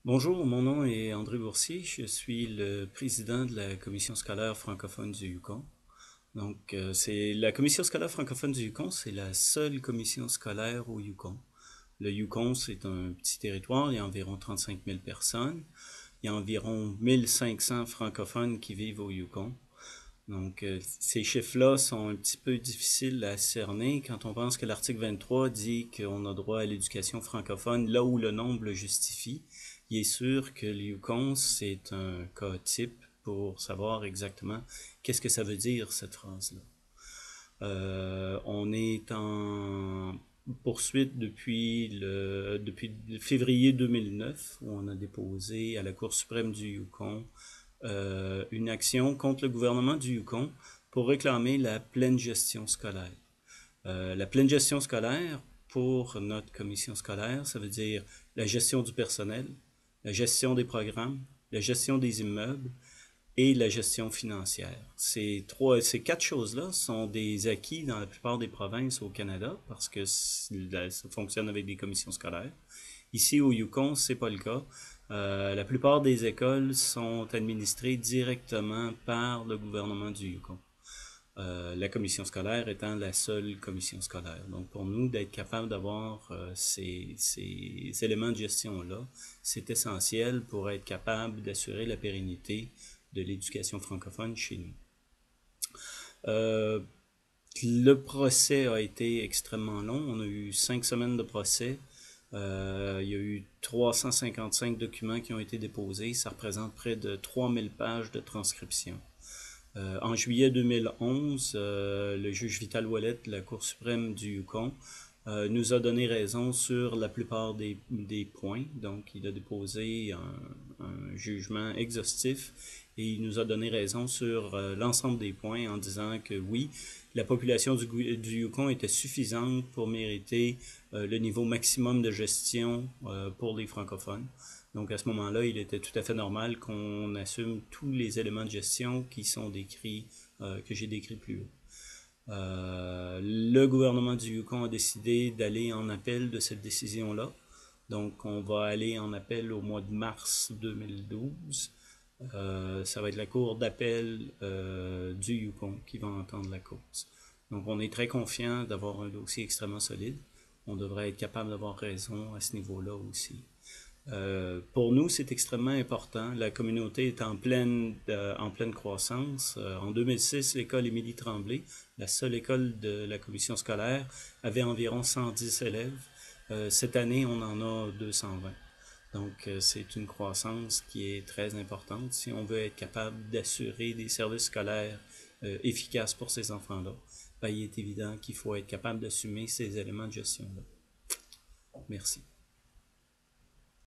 Bonjour, mon nom est André Boursier, je suis le président de la commission scolaire francophone du Yukon. C'est la commission scolaire francophone du Yukon, c'est la seule commission scolaire au Yukon. Le Yukon, c'est un petit territoire, il y a environ 35 000 personnes. Il y a environ 1500 francophones qui vivent au Yukon. Ces chiffres-là sont un petit peu difficiles à cerner quand on pense que l'article 23 dit qu'on a droit à l'éducation francophone là où le nombre le justifie. Il est sûr que le Yukon, c'est un cas type pour savoir exactement qu'est-ce que ça veut dire, cette phrase-là. On est en poursuite depuis février 2009, où on a déposé à la Cour suprême du Yukon une action contre le gouvernement du Yukon pour réclamer la pleine gestion scolaire. La pleine gestion scolaire, pour notre commission scolaire, ça veut dire la gestion du personnel, la gestion des programmes, la gestion des immeubles et la gestion financière. Ces quatre choses-là sont des acquis dans la plupart des provinces au Canada parce que ça fonctionne avec des commissions scolaires. Ici au Yukon, c'est pas le cas. La plupart des écoles sont administrées directement par le gouvernement du Yukon. La commission scolaire étant la seule commission scolaire. Donc pour nous, d'être capable d'avoir ces éléments de gestion-là, c'est essentiel pour être capable d'assurer la pérennité de l'éducation francophone chez nous. Le procès a été extrêmement long. On a eu 5 semaines de procès. Il y a eu 355 documents qui ont été déposés. Ça représente près de 3000 pages de transcription. En juillet 2011, le juge Vital Ouellet de la Cour suprême du Yukon nous a donné raison sur la plupart des points. Donc, il a déposé un jugement exhaustif et il nous a donné raison sur l'ensemble des points en disant que oui, la population du Yukon était suffisante pour mériter le niveau maximum de gestion pour les francophones. Donc à ce moment-là, il était tout à fait normal qu'on assume tous les éléments de gestion qui sont décrits, que j'ai décrits plus haut. Le gouvernement du Yukon a décidé d'aller en appel de cette décision-là. Donc on va aller en appel au mois de mars 2012. Ça va être la cour d'appel du Yukon qui va entendre la cause. Donc on est très confiant d'avoir un dossier extrêmement solide. On devrait être capable d'avoir raison à ce niveau-là aussi. Pour nous, c'est extrêmement important. La communauté est en pleine croissance. En 2006, l'école Émilie Tremblay, la seule école de la commission scolaire, avait environ 110 élèves. Cette année, on en a 220. Donc, c'est une croissance qui est très importante si on veut être capable d'assurer des services scolaires efficaces pour ces enfants-là. Ben, il est évident qu'il faut être capable d'assumer ces éléments de gestion-là. Merci.